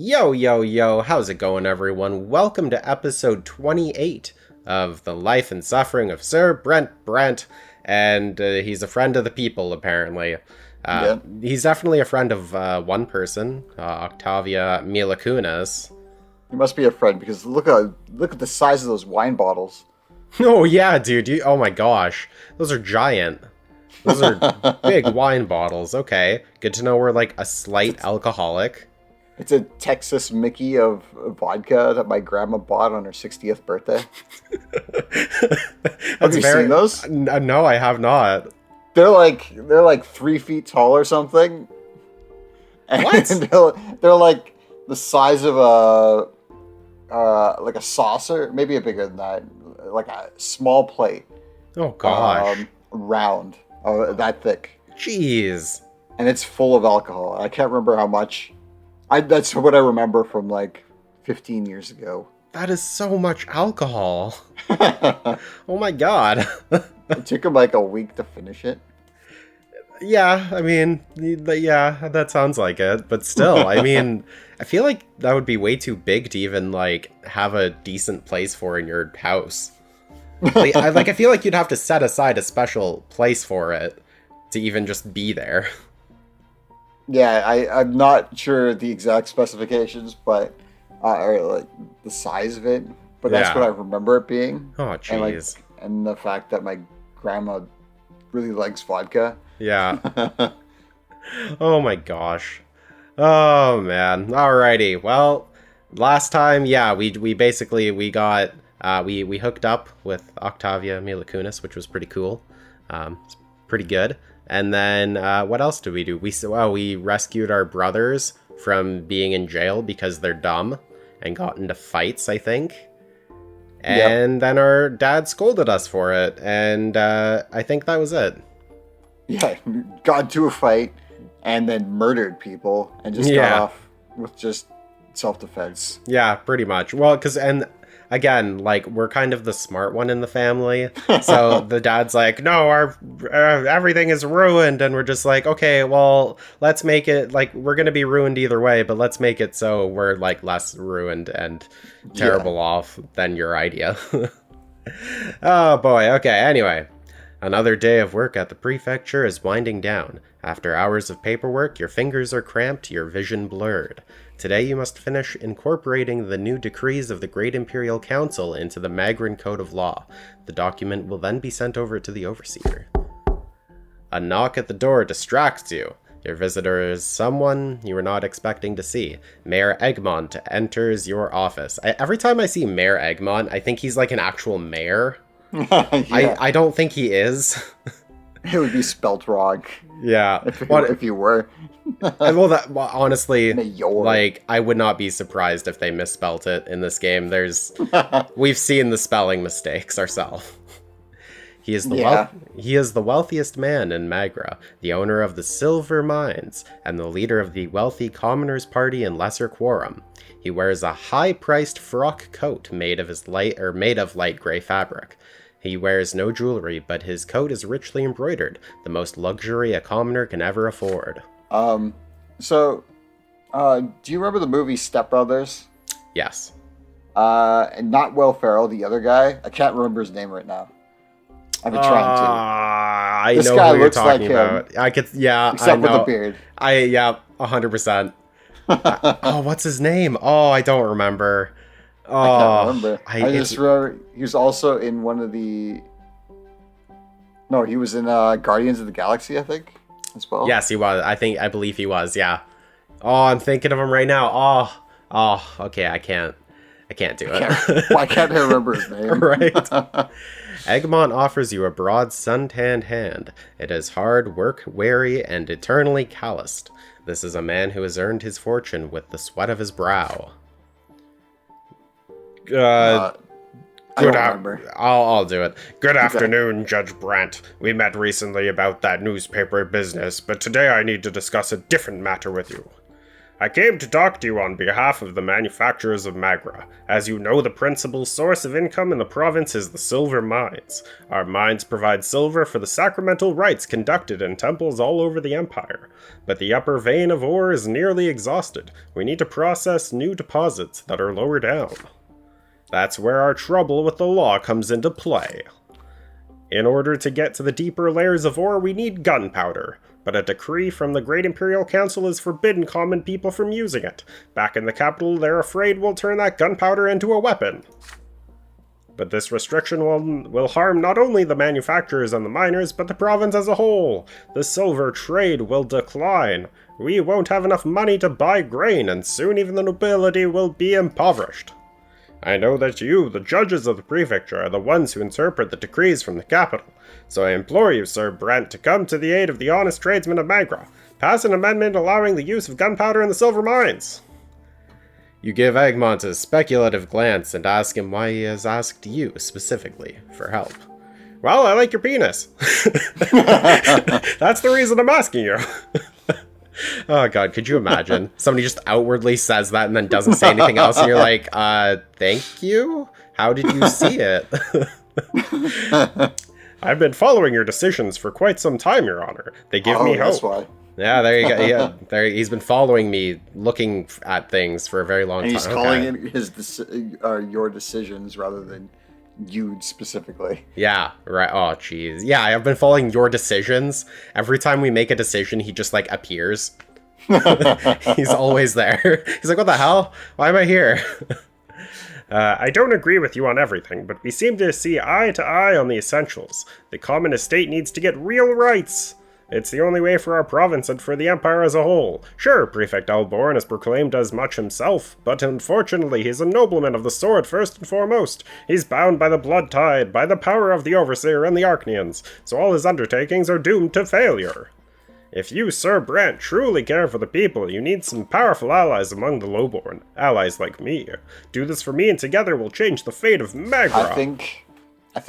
Yo, yo, yo, how's it going, everyone? Welcome to episode 28 of The Life and Suffering of Sir Brent Brant, and he's a friend of the people, apparently. He's definitely a friend of one person, Octavia Milakunas. He must be a friend, because look at the size of those wine bottles. Oh, yeah, dude. Oh, my gosh. Those are giant. Those are big wine bottles. Okay, good to know we're, like, a slight alcoholic. It's a Texas Mickey of vodka that my grandma bought on her 60th birthday. Have you seen those? No, I have not. They're like 3 feet tall or something. And What? they're like the size of a saucer, maybe a bigger than that, like a small plate. Oh gosh. Round, that thick. Jeez. And it's full of alcohol. I can't remember how much. That's what I remember from like 15 years ago. That is so much alcohol. Oh my god. It took him like a week to finish it. Yeah, I mean, yeah, that sounds like it. But still, I mean, I feel like that would be way too big to even like have a decent place for in your house. I feel like you'd have to set aside a special place for it to even just be there. Yeah, I'm not sure the exact specifications, but or like the size of it. But that's what I remember it being. Oh, jeez. And the fact that my grandma really likes vodka. Yeah. Oh my gosh. Oh man. Alrighty. Well, last time, yeah, we got we hooked up with Octavia Milakunas, which was pretty cool. It's pretty good. And then what else did we do? We rescued our brothers from being in jail because they're dumb and got into fights, I think. And then our dad scolded us for it, and I think that was it. Yeah, got into a fight and then murdered people and just got off with just self-defense. Yeah, pretty much. Well, and again, like, we're kind of the smart one in the family. So the dad's like, no, our everything is ruined. And we're just like, okay, well, let's make it, like, we're going to be ruined either way, but let's make it so we're, like, less ruined and terrible off than your idea. Oh, boy. Okay, anyway. Another day of work at the prefecture is winding down. After hours of paperwork, your fingers are cramped, your vision blurred. Today you must finish incorporating the new decrees of the Great Imperial Council into the Magran Code of Law. The document will then be sent over to the Overseer. A knock at the door distracts you. Your visitor is someone you were not expecting to see. Mayor Egmont enters your office. Every time I see Mayor Egmont, I think he's like an actual mayor. I don't think he is. It would be spelt wrong. Yeah. If you were. Honestly, Mayor. like, I would not be surprised if they misspelt it in this game. We've seen the spelling mistakes ourselves. He is the wealthiest man in Magra, the owner of the Silver Mines, and the leader of the wealthy Commoners' Party in Lesser Quorum. He wears a high-priced frock coat made of light gray fabric. He wears no jewelry, but his coat is richly embroidered, the most luxury a commoner can ever afford. Do you remember the movie Step Brothers? Yes. And not Will Ferrell, the other guy. I can't remember his name right now. I've been trying to. I this know guy who you're looks talking like him, about. except I know. with the beard. 100%. Oh, what's his name? Oh, I don't remember. Oh, I can't remember. I just remember he was also in one of the. No, he was in Guardians of the Galaxy, I think, as well. Yes, he was. I believe he was. Yeah. Oh, I'm thinking of him right now. Oh. Okay, I can't do it. Why can't I remember his name? Right. Egmont offers you a broad suntanned hand. It is hard, work weary, and eternally calloused. This is a man who has earned his fortune with the sweat of his brow. I don't remember. I'll do it. Good afternoon, Judge Brant. We met recently about that newspaper business, but today I need to discuss a different matter with you. I came to talk to you on behalf of the manufacturers of Magra. As you know, the principal source of income in the province is the silver mines. Our mines provide silver for the sacramental rites conducted in temples all over the empire. But the upper vein of ore is nearly exhausted. We need to process new deposits that are lower down. That's where our trouble with the law comes into play. In order to get to the deeper layers of ore, we need gunpowder. But a decree from the Great Imperial Council has forbidden common people from using it. Back in the capital, they're afraid we'll turn that gunpowder into a weapon. But this restriction will harm not only the manufacturers and the miners, but the province as a whole. The silver trade will decline. We won't have enough money to buy grain, and soon even the nobility will be impoverished. I know that you, the judges of the prefecture, are the ones who interpret the decrees from the capital, so I implore you, Sir Brante, to come to the aid of the honest tradesmen of Magra. Pass an amendment allowing the use of gunpowder in the silver mines. You give Egmont a speculative glance and ask him why he has asked you, specifically, for help. Well, I like your penis. That's the reason I'm asking you. Oh god, could you imagine? Somebody just outwardly says that and then doesn't say anything else, and you're like, thank you? How did you see it? I've been following your decisions for quite some time, Your Honor. They give me hope. That's why. Yeah, there you go. Yeah, he's been following me, looking at things for a very long time. And he's calling it your decisions rather than you specifically. Yeah, right. Oh, jeez. Yeah, I've been following your decisions. Every time we make a decision, he just, like, appears. He's always there. He's like, what the hell? Why am I here? I don't agree with you on everything, but we seem to see eye to eye on the essentials. The common estate needs to get real rights. It's the only way for our province and for the empire as a whole. Sure, Prefect Alborn has proclaimed as much himself, but unfortunately he's a nobleman of the sword first and foremost. He's bound by the blood tide, by the power of the Overseer and the Archnians, so all his undertakings are doomed to failure. If you, Sir Brant, truly care for the people, you need some powerful allies among the lowborn. Allies like me. Do this for me and together we'll change the fate of Magra. I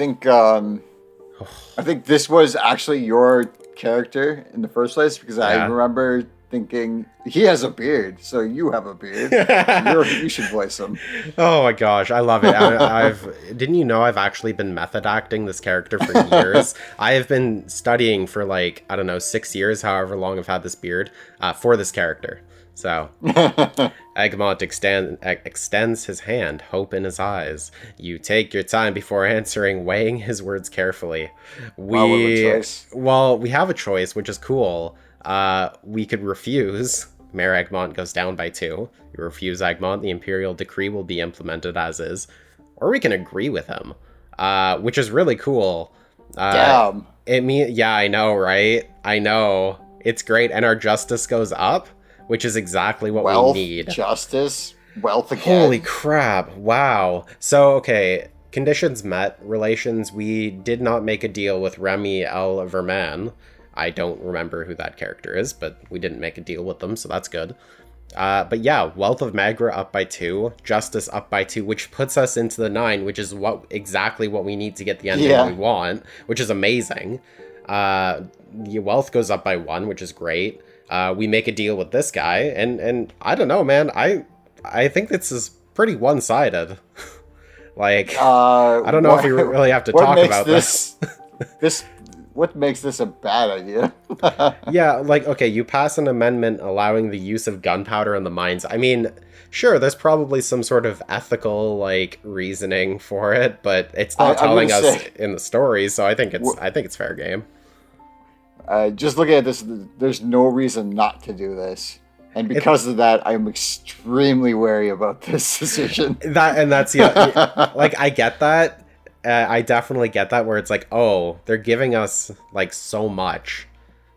think this was actually your character in the first place, because I remember thinking, he has a beard, so you have a beard. You should voice him. Oh my gosh, I love it. Didn't you know I've actually been method acting this character for years? I have been studying for 6 years, however long I've had this beard, for this character. So, Egmont extends his hand, hope in his eyes. You take your time before answering, weighing his words carefully. We have a choice, which is cool. We could refuse. Mayor Egmont goes down by 2. You refuse Egmont, the Imperial decree will be implemented as is. Or we can agree with him, which is really cool. Damn. Yeah, I know, right? I know. It's great, and our justice goes up. Which is exactly what we need. Justice, wealth again. Holy crap, wow. So, okay, conditions met, relations, we did not make a deal with Remy L. Verman. I don't remember who that character is, but we didn't make a deal with them, so that's good. But yeah, wealth of Magra up by 2, justice up by 2, which puts us into the 9, which is exactly what we need to get the ending we want, which is amazing. Your wealth goes up by 1, which is great. We make a deal with this guy, and I don't know, man. I think this is pretty one-sided. I don't know if we really have to talk about this. What makes this a bad idea? Yeah, okay, you pass an amendment allowing the use of gunpowder in the mines. I mean, sure, there's probably some sort of ethical, reasoning for it, but it's not telling us in the story, so I think it's fair game. Just looking at this, there's no reason not to do this. And because of that, I'm extremely wary about this decision. I get that. I definitely get that, where it's they're giving us, so much,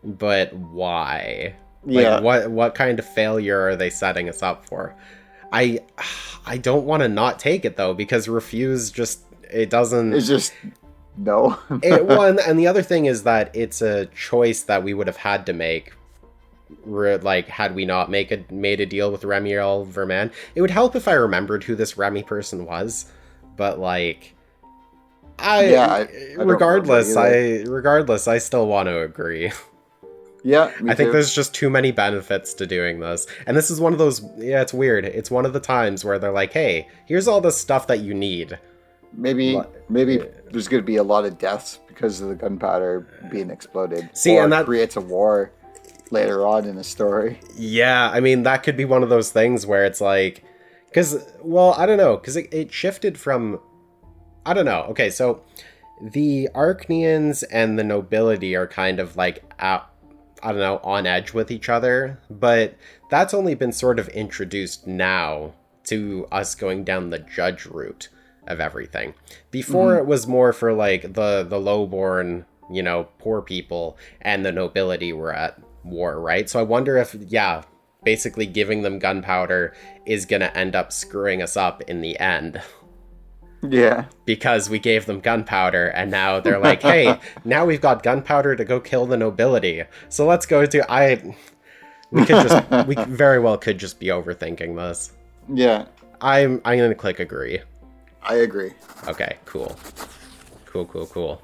but why? Yeah. What kind of failure are they setting us up for? I don't want to not take it, though, because refuse it doesn't... It's just... No. And the other thing is that it's a choice that we would have had to make, had we not made a deal with Remy L. Verman. It would help if I remembered who this Remy person was, but regardless, I still want to agree. Yeah, I think there's just too many benefits to doing this. And this is one of those, yeah, it's weird. It's one of the times where they're like, hey, here's all the stuff that you need. Maybe there's going to be a lot of deaths because of the gunpowder being exploded. And that creates a war later on in the story. Yeah, I mean, that could be one of those things where it's like, because, well, I don't know, because it shifted from, I don't know. Okay, so the Arknians and the nobility are kind of like out, I don't know, on edge with each other, but that's only been sort of introduced now to us going down the judge route of everything. Before it was more for like the lowborn, you know, poor people, and the nobility were at war, right? So I wonder if, yeah, basically giving them gunpowder is gonna end up screwing us up in the end. Yeah. Because we gave them gunpowder, and now they're like, hey, now we've got gunpowder to go kill the nobility. So let's go to... we very well could just be overthinking this. Yeah. I'm gonna click agree. I agree. Okay, cool. Cool.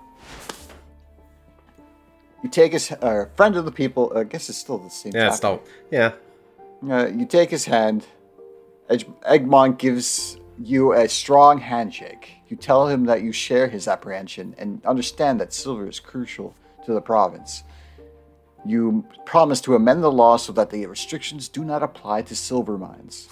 You take his friend of the people. I guess it's still the same. Yeah, yeah. You take his hand. Egmont gives you a strong handshake. You tell him that you share his apprehension and understand that silver is crucial to the province. You promise to amend the law so that the restrictions do not apply to silver mines.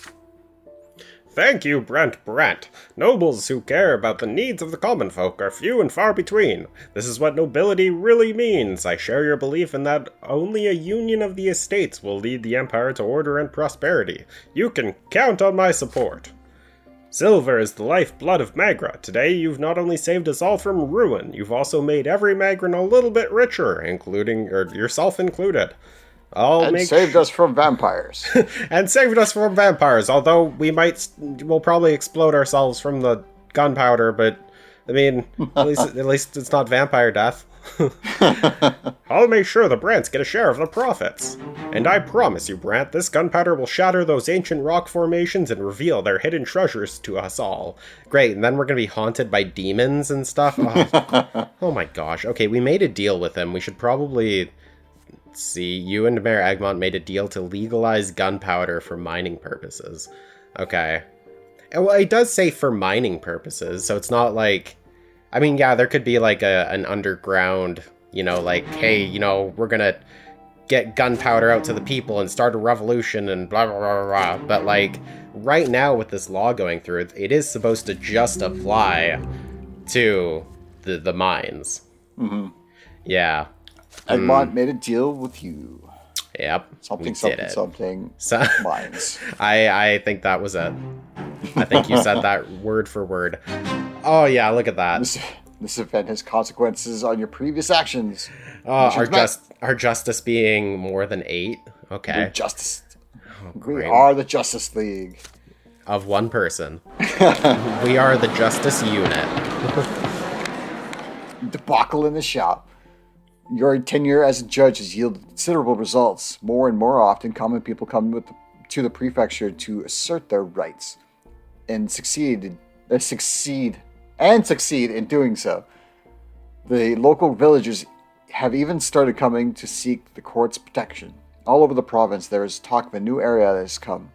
Thank you, Brant. Nobles who care about the needs of the common folk are few and far between. This is what nobility really means. I share your belief in that only a union of the estates will lead the empire to order and prosperity. You can count on my support. Silver is the lifeblood of Magra. Today, you've not only saved us all from ruin, you've also made every Magran a little bit richer, including yourself included. Saved us from vampires. And saved us from vampires, although we'll probably explode ourselves from the gunpowder, but, I mean, at least it's not vampire death. I'll make sure the Brants get a share of the profits. And I promise you, Brant, this gunpowder will shatter those ancient rock formations and reveal their hidden treasures to us all. Great, and then we're gonna be haunted by demons and stuff? Oh my gosh. Okay, we made a deal with him. We should probably... see, you and Mayor Egmont made a deal to legalize gunpowder for mining purposes. Okay. And, well, it does say for mining purposes, so it's not like... I mean, yeah, there could be like an underground, you know, like, hey, you know, we're gonna get gunpowder out to the people and start a revolution and blah, blah, blah, blah. But, like, right now with this law going through, it is supposed to just apply to the mines. Mm-hmm. Yeah. Egmont made a deal with you. Yep. Something. So, mines. I think that was it. I think you said that word for word. Oh yeah, look at that. This event has consequences on your previous actions. Our justice being more than 8. Okay. Your justice. Oh, we are the Justice League. Of one person. We are the Justice Unit. Debacle in the shop. Your tenure as a judge has yielded considerable results. More and more often, common people come to the prefecture to assert their rights and succeed in doing so. The local villagers have even started coming to seek the court's protection. All over the province, there is talk of a new area that has come.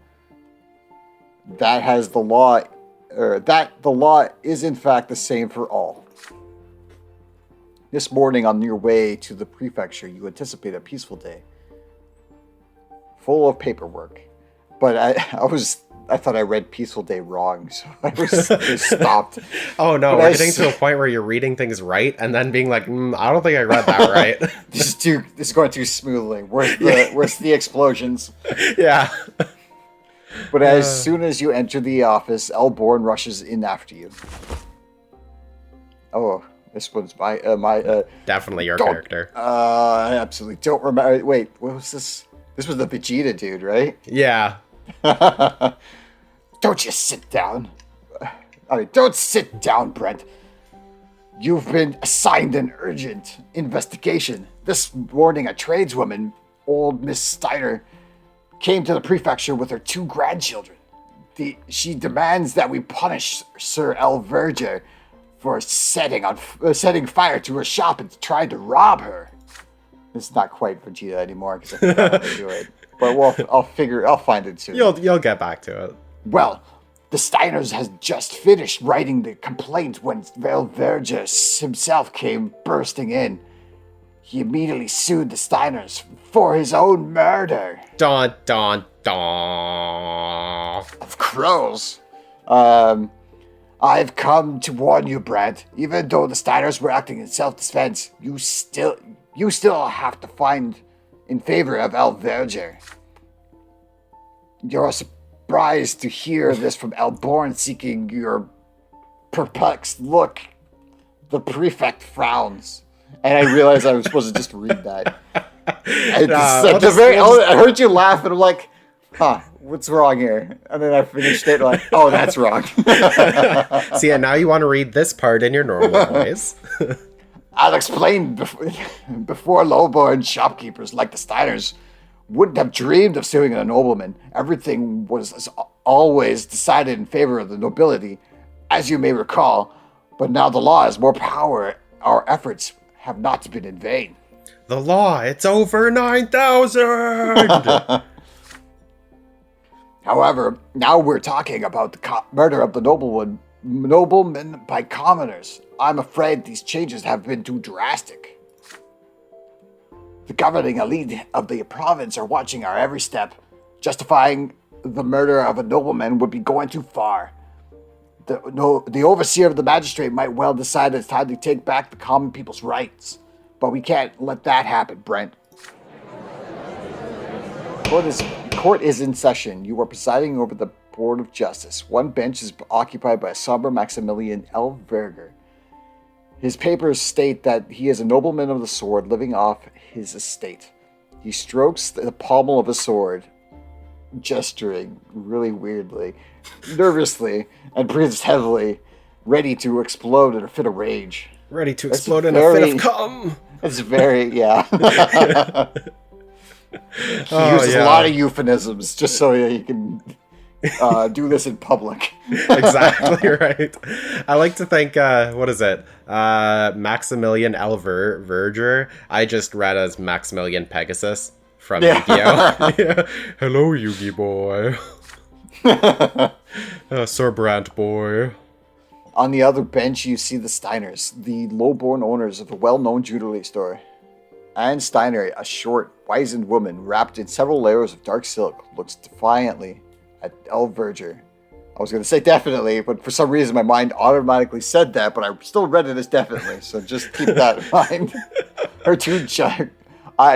That the law is in fact the same for all. This morning, on your way to the prefecture, you anticipate a peaceful day, full of paperwork. But I thought I read peaceful day wrong, so I just stopped. Oh no, we're getting to a point where you're reading things right, and then being like, I don't think I read that right. This is going too smoothly. Where's the explosions? Yeah. But as soon as you enter the office, Elborn rushes in after you. Oh. This one's my definitely your character. I absolutely don't remember. Wait, what was this? This was the Vegeta dude, right? Yeah. Don't you sit down. Don't sit down, Brent. You've been assigned an urgent investigation. This morning, a tradeswoman, old Miss Steiner, came to the prefecture with her 2 grandchildren. She demands that we punish Sir Elverger for setting fire to her shop and trying to rob her. It's not quite Vegeta anymore because I think I want to do it. But I'll find it soon. You'll get back to it. Well, the Steiners has just finished writing the complaint when Valverger himself came bursting in. He immediately sued the Steiners for his own murder. Dun, dun, dun. Of crows. I've come to warn you, Brant. Even though the Steiners were acting in self-defense, you still have to find in favor of Valverger. You're surprised to hear this from Elborn, seeking your perplexed look. The prefect frowns. And I realized I was supposed to just read that. I heard you laugh, and I'm like, what's wrong here? And then I finished it like, oh, that's wrong. See, and now you want to read this part in your normal voice. I'll explain. Before lowborn shopkeepers like the Steiners wouldn't have dreamed of suing a nobleman. Everything was always decided in favor of the nobility, as you may recall. But now the law has more power. Our efforts have not been in vain. The law, it's over 9,000! However, now we're talking about the murder of the nobleman by commoners. I'm afraid these changes have been too drastic. The governing elite of the province are watching our every step. Justifying the murder of a nobleman would be going too far. The overseer of the magistrate might well decide it's time to take back the common people's rights. But we can't let that happen, Brent. Court is in session. You are presiding over the Board of Justice. One bench is occupied by a somber Maximilian Elverger. His papers state that he is a nobleman of the sword living off his estate. He strokes the pommel of a sword, gesturing really weirdly, nervously, and breathes heavily, ready to explode in a fit of rage. Ready to explode in a fit of cum. It's very, yeah. He uses a lot of euphemisms just so he can do this in public. Exactly right. I like to think, what is it? Maximilian Verger. I just read as Maximilian Pegasus from Yu-Gi-Oh! Yeah. Hello, Yu-Gi boy. Sir Brant boy. On the other bench, you see the Steiners, the low-born owners of the well-known jewelry store. Anne Steiner, a short, wizened woman wrapped in several layers of dark silk, looks defiantly at Elverger. I was going to say definitely, but for some reason my mind automatically said that, but I still read it as definitely, so just keep that in mind.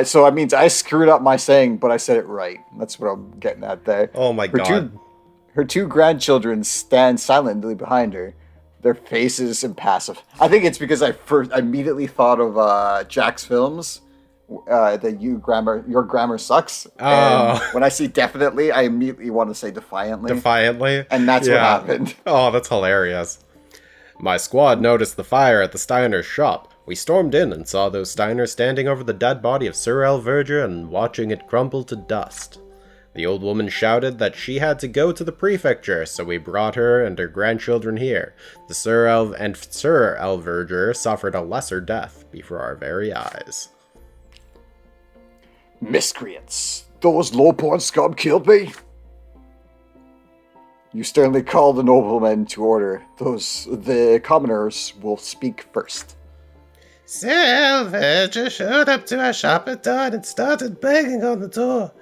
So that means I screwed up my saying, but I said it right. That's what I'm getting at there. Oh my god. Her two grandchildren stand silently behind her, their faces impassive. I think it's because I immediately thought of Jack's films. That your grammar sucks. Oh. And when I see definitely, I immediately want to say defiantly. Defiantly? And that's what happened. Oh, that's hilarious. My squad noticed the fire at the Steiner's shop. We stormed in and saw those Steiners standing over the dead body of Sir Elverger and watching it crumble to dust. The old woman shouted that she had to go to the prefecture, so we brought her and her grandchildren here. The Sir Elverger suffered a lesser death before our very eyes. Miscreants! Those low-born scum killed me! You sternly call the noblemen to order. The commoners will speak first. Sir Elverger showed up to our shop at dawn and started banging on the door.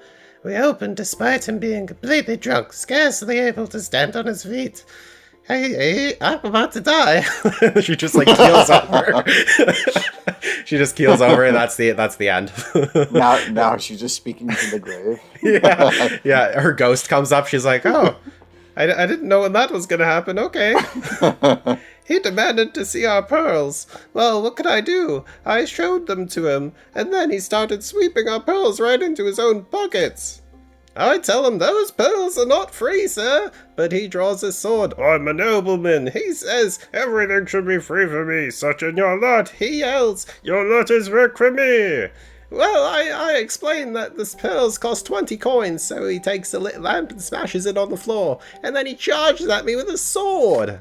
We opened despite him being completely drunk, scarcely able to stand on his feet. I'm about to die. She just like keels over. She just keels over, and that's the end. now she's just speaking from the grave. Yeah. Her ghost comes up. She's like, "Oh, I didn't know when that was gonna happen. Okay." He demanded to see our pearls. Well, what could I do? I showed them to him, and then he started sweeping our pearls right into his own pockets. I tell him those pearls are not free, sir, but he draws his sword. I'm a nobleman. He says, everything should be free for me, such in your lot. He yells, your lot is work for me. Well, I explain that the pearls cost 20 coins, so he takes a lit lamp and smashes it on the floor, and then he charges at me with a sword.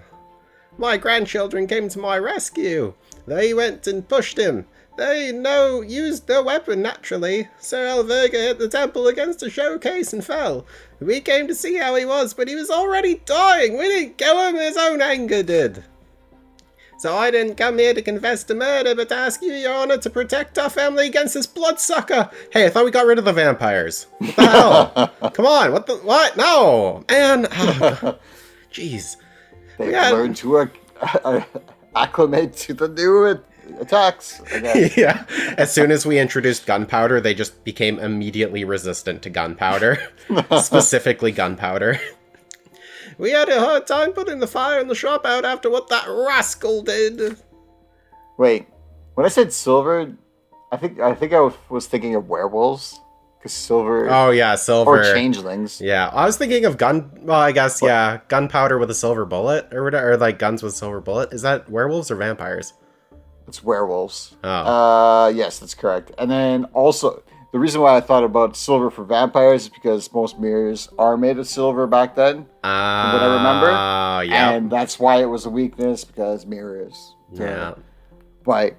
My grandchildren came to my rescue. They went and pushed him, They used no weapon naturally. Sir Elverga hit the temple against a showcase and fell. We came to see how he was, but he was already dying. We didn't kill him, his own anger did. So I didn't come here to confess to murder, but to ask you, Your Honor, to protect our family against this bloodsucker. Hey, I thought we got rid of the vampires. What the hell? Come on, what? No! Man! Jeez. They've learned to acclimate to the new attacks. Yeah. As soon as we introduced gunpowder, they just became immediately resistant to gunpowder. Specifically gunpowder. We had a hard time putting the fire in the shop out after what that rascal did. Wait, when I said silver, I think I was thinking of werewolves. Because silver... Oh, yeah, silver. Or changelings. Yeah, I was thinking of gunpowder with a silver bullet, or like guns with silver bullet. Is that werewolves or vampires? It's werewolves. Oh. Yes, that's correct. And then also, the reason why I thought about silver for vampires is because most mirrors are made of silver back then, from what I remember. Yeah. And that's why it was a weakness, because mirrors. Yeah. But,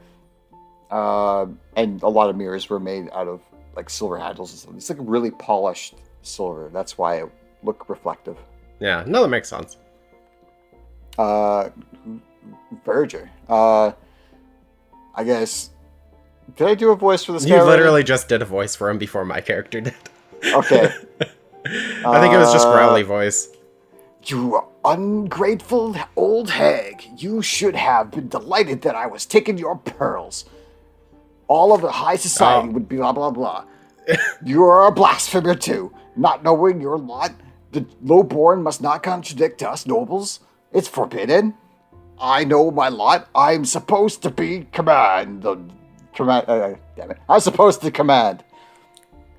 and a lot of mirrors were made out of like silver handles and stuff. It's like really polished silver. That's why it looked reflective. Yeah, no, that makes sense. Verger. I guess. Did I do a voice for this guy? You literally just did a voice for him before my character did. Okay. I think it was just growly voice. You ungrateful old hag. You should have been delighted that I was taking your pearls. All of the high society would be blah, blah, blah. You are a blasphemer too. Not knowing your lot, the lowborn must not contradict us nobles. It's forbidden. I know my lot. I'm supposed to be I'm supposed to command.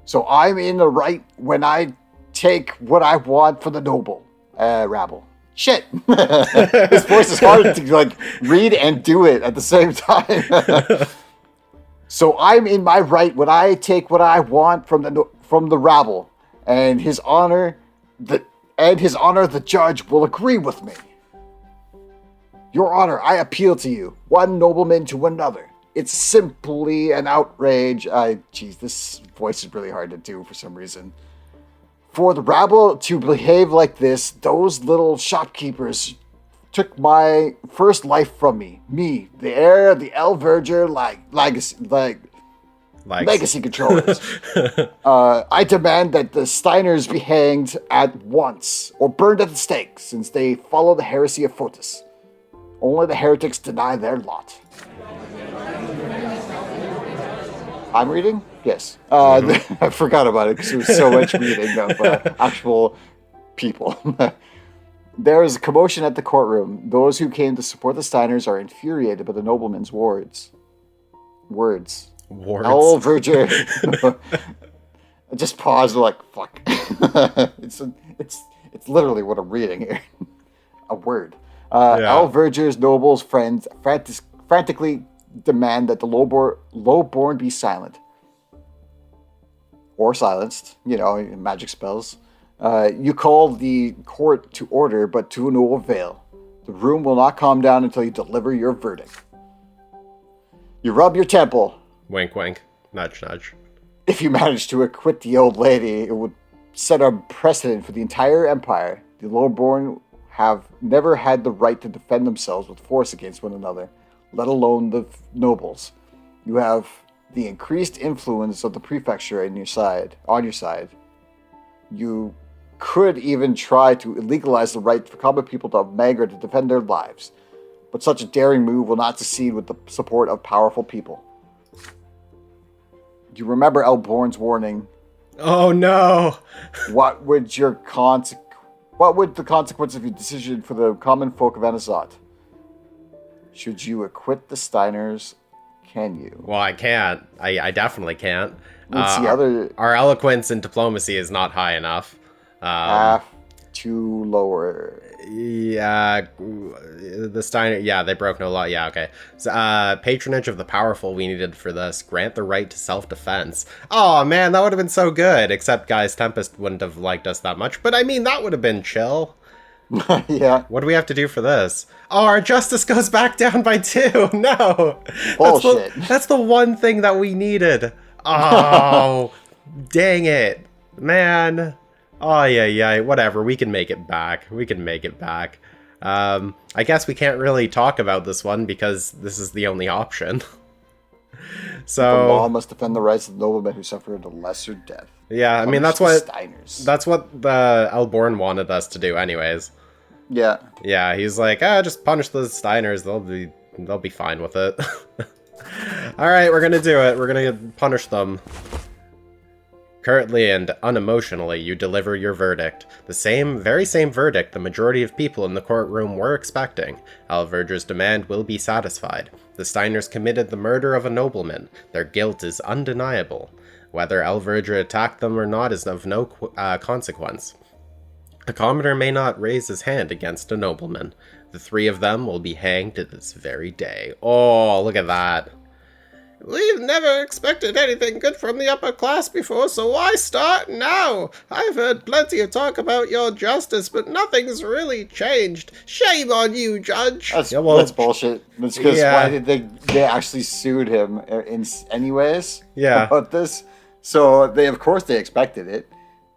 So I'm in the right when I take what I want for the noble. Rabble. Shit. This voice is hard to like read and do it at the same time. So I'm in my right when I take what I want from the rabble, and his honor, the judge will agree with me. Your honor, I appeal to you, one nobleman to another. It's simply an outrage. This voice is really hard to do for some reason. For the rabble to behave like this, those little shopkeepers took my first life from me. Me, the heir of the Elverger legacy controllers. I demand that the Steiners be hanged at once, or burned at the stake, since they follow the heresy of Fotis. Only the heretics deny their lot. I'm reading? Yes. I forgot about it because there was so much reading of actual people. There is a commotion at the courtroom. Those who came to support the Steiners are infuriated by the nobleman's words. Elverger. I just paused like, fuck. It's literally what I'm reading here. A word. Elverger's nobles' friends frantically demand that the lowborn be silent. Or silenced. Magic spells. You call the court to order, but to no avail. The room will not calm down until you deliver your verdict. You rub your temple. Wink, wink. Nudge, nudge. If you manage to acquit the old lady, it would set a precedent for the entire empire. The lowborn have never had the right to defend themselves with force against one another, let alone the nobles. You have the increased influence of the prefecture on your side. You could even try to illegalize the right for common people to have Magra to defend their lives. But such a daring move will not succeed with the support of powerful people. You remember Elborn's warning. Oh no! What would the consequence of your decision for the common folk of Anazat? Should you acquit the Steiners, can you? Well, I can't. I definitely can't. Our eloquence and diplomacy is not high enough. Have to lower. Yeah, the Steiner. Yeah, they broke no law. Yeah, okay. So, patronage of the powerful we needed for this. Grant the right to self-defense. Oh man, that would have been so good. Except, guys, Tempest wouldn't have liked us that much. But I mean, that would have been chill. Yeah. What do we have to do for this? Oh, our justice goes back down by 2. No. Bullshit. That's the one thing that we needed. Oh, dang it. Man. Oh, yeah. Whatever. We can make it back. I guess we can't really talk about this one because this is the only option. So the law must defend the rights of noblemen who suffered a lesser death. Yeah, I mean that's what the Elborn wanted us to do, anyways. Yeah. Yeah, he's like, just punish the Steiners. They'll be fine with it. All right, we're gonna do it. We're gonna punish them. Curtly and unemotionally, you deliver your verdict. The very same verdict the majority of people in the courtroom were expecting. Alverger's demand will be satisfied. The Steiners committed the murder of a nobleman. Their guilt is undeniable. Whether Alverger attacked them or not is of no consequence. A commoner may not raise his hand against a nobleman. The 3 of them will be hanged this very day. Oh, look at that. We've never expected anything good from the upper class before, so why start now? I've heard plenty of talk about your justice, but nothing's really changed. Shame on you, Judge. That's bullshit. That's because why did they actually sued him anyways? Yeah. About this? So they expected it.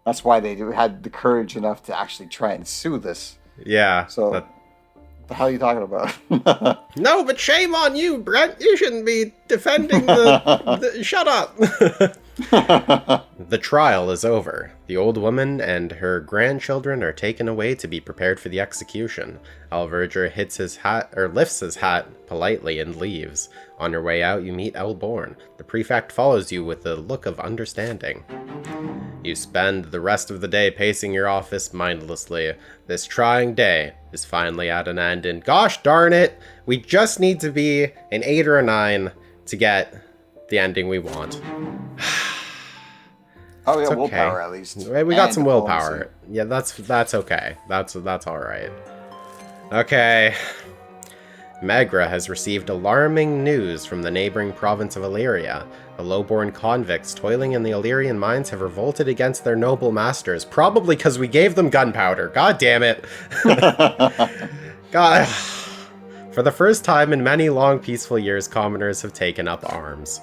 That's why they had the courage enough to actually try and sue this. Yeah. So what the hell are you talking about? No, but shame on you, Brent. You shouldn't be defending the shut up. The trial is over. The old woman and her grandchildren are taken away to be prepared for the execution. Alverger lifts his hat politely and leaves. On your way out, you meet Elborn. The prefect follows you with a look of understanding. You spend the rest of the day pacing your office mindlessly. This trying day is finally at an end, and gosh darn it, we just need to be an 8 or a 9 to get the ending we want. Oh, yeah, willpower at least. We got some willpower. Yeah, that's okay. That's all right. Okay. Megra has received alarming news from the neighboring province of Illyria. The low-born convicts toiling in the Illyrian mines have revolted against their noble masters, probably because we gave them gunpowder. God damn it. God. For the first time in many long, peaceful years, commoners have taken up arms.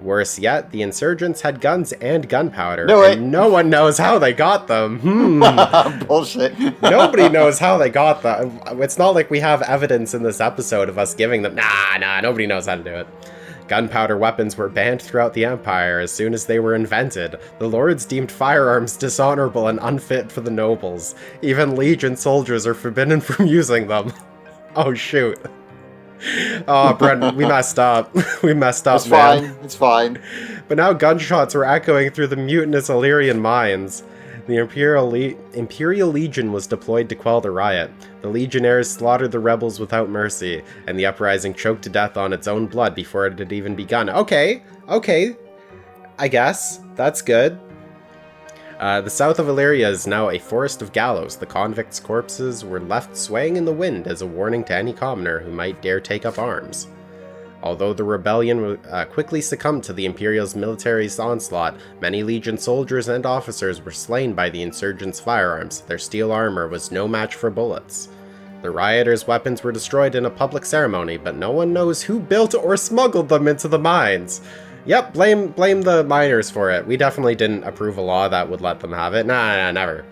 Worse yet, the insurgents had guns and gunpowder, and no one knows how they got them. Bullshit. Nobody knows how they got them. It's not like we have evidence in this episode of us giving them. Nah, nobody knows how to do it. Gunpowder weapons were banned throughout the Empire as soon as they were invented. The lords deemed firearms dishonorable and unfit for the nobles. Even Legion soldiers are forbidden from using them. Oh, shoot. Oh, Brent, we messed up. It's fine. But now gunshots were echoing through the mutinous Illyrian mines. The Imperial Legion was deployed to quell the riot. The Legionnaires slaughtered the rebels without mercy, and the uprising choked to death on its own blood before it had even begun. Okay. I guess. That's good. The south of Illyria is now a forest of gallows. The convicts' corpses were left swaying in the wind as a warning to any commoner who might dare take up arms. Although the rebellion quickly succumbed to the Imperial's military onslaught, many Legion soldiers and officers were slain by the insurgents' firearms. Their steel armor was no match for bullets. The rioters' weapons were destroyed in a public ceremony, but no one knows who built or smuggled them into the mines. Yep, blame the miners for it. We definitely didn't approve a law that would let them have it. Nah, never.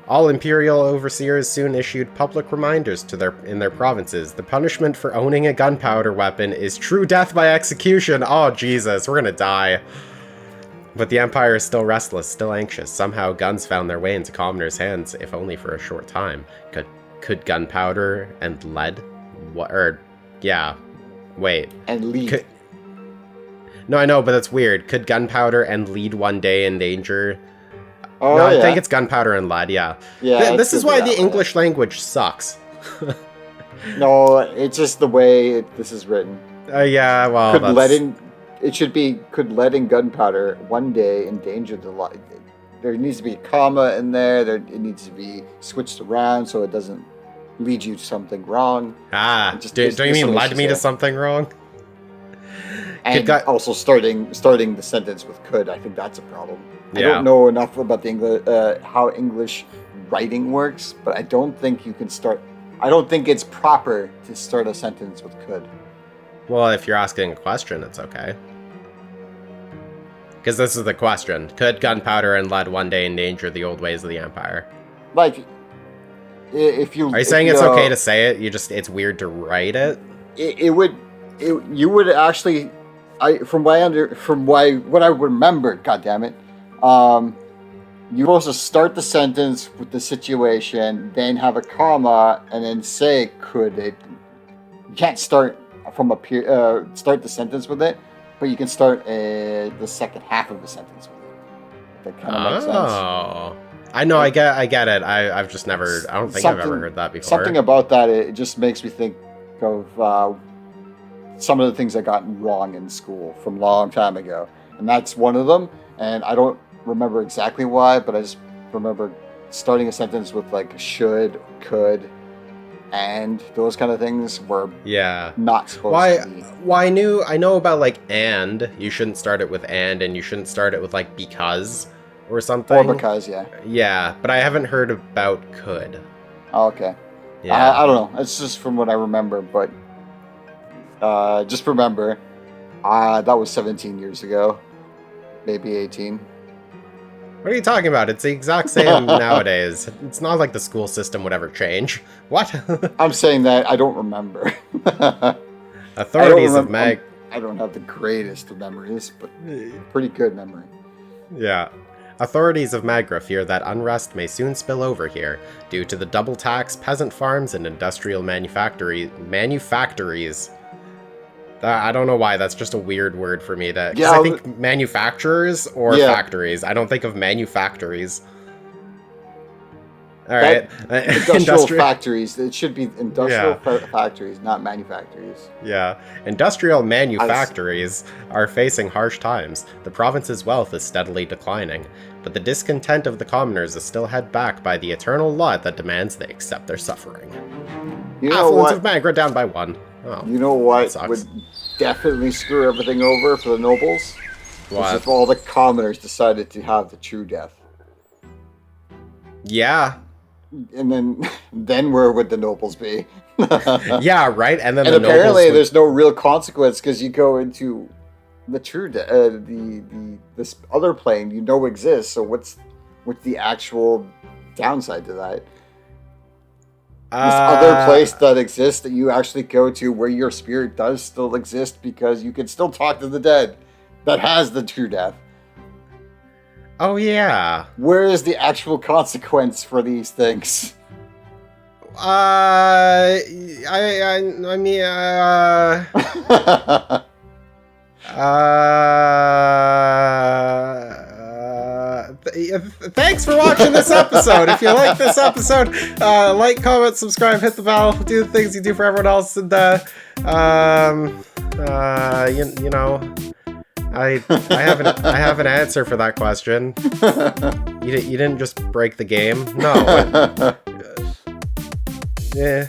All Imperial overseers soon issued public reminders in their provinces. The punishment for owning a gunpowder weapon is true death by execution. Oh, Jesus, we're gonna die. But the Empire is still restless, still anxious. Somehow guns found their way into commoners' hands, if only for a short time. Could gunpowder and lead? And lead. No, I know, but that's weird. Could gunpowder and lead one day endanger? Oh, no, yeah. I think it's gunpowder and lead, yeah. This is why the English language sucks. No, it's just the way this is written. Yeah, well, could lead and gunpowder one day endanger the life? There needs to be a comma in there. It needs to be switched around so it doesn't lead you to something wrong. Don't you mean led me to something wrong? And also starting the sentence with could, I think that's a problem. Yeah. I don't know enough about the English, how English writing works, but I don't think you can start. I don't think it's proper to start a sentence with could. Well, if you're asking a question, it's okay. Because this is the question. Could gunpowder and lead one day endanger the old ways of the Empire? Like, if you... Are you saying it's okay to say it? It's weird to write it? You would actually... what I remember, goddammit, you're supposed to start the sentence with the situation, then have a comma, and then say could it. You can't start from start the sentence with it, but you can start the second half of the sentence with it. That kind of makes sense. Oh, I know. I get it. I've just never. I don't think I've ever heard that before. Something about that. It just makes me think of some of the things I got wrong in school from a long time ago, and that's one of them. And I don't remember exactly why, but I just remember starting a sentence with like should, could, and those kind of things were not supposed to be. Why I know about like and. You shouldn't start it with and you shouldn't start it with like because or something. Or because, yeah. Yeah, but I haven't heard about could. Oh, okay. Yeah. I don't know. It's just from what I remember, but just remember, that was 17 years ago. Maybe 18. What are you talking about? It's the exact same nowadays. It's not like the school system would ever change. What? I'm saying that I don't remember. Authorities of Mag... I don't have the greatest of memories, but pretty good memory. Yeah. Authorities of Magra fear that unrest may soon spill over here due to the double tax, peasant farms, and industrial manufactories. I don't know why. That's just a weird word for me. Because I think manufacturers or factories. I don't think of manufactories. All right. Industrial factories. It should be industrial factories, not manufactories. Yeah. Industrial manufactories are facing harsh times. The province's wealth is steadily declining, but the discontent of the commoners is still held back by the eternal law that demands they accept their suffering. You know Affluence what? of Magra down by 1. Oh, you know what would definitely screw everything over for the nobles? What? If all the commoners decided to have the true death. Yeah. And then where would the nobles be? Yeah, right. And then apparently there's no real consequence because you go into the true this other plane you know exists. So what's the actual downside to that? This other place that exists that you actually go to where your spirit does still exist because you can still talk to the dead that has the true death. Oh, yeah. Where is the actual consequence for these things? Thanks for watching this episode. If you like this episode, like, comment, subscribe, hit the bell, do the things you do for everyone else, and you know, I have an answer for that question. You didn't just break the game. No. Yeah.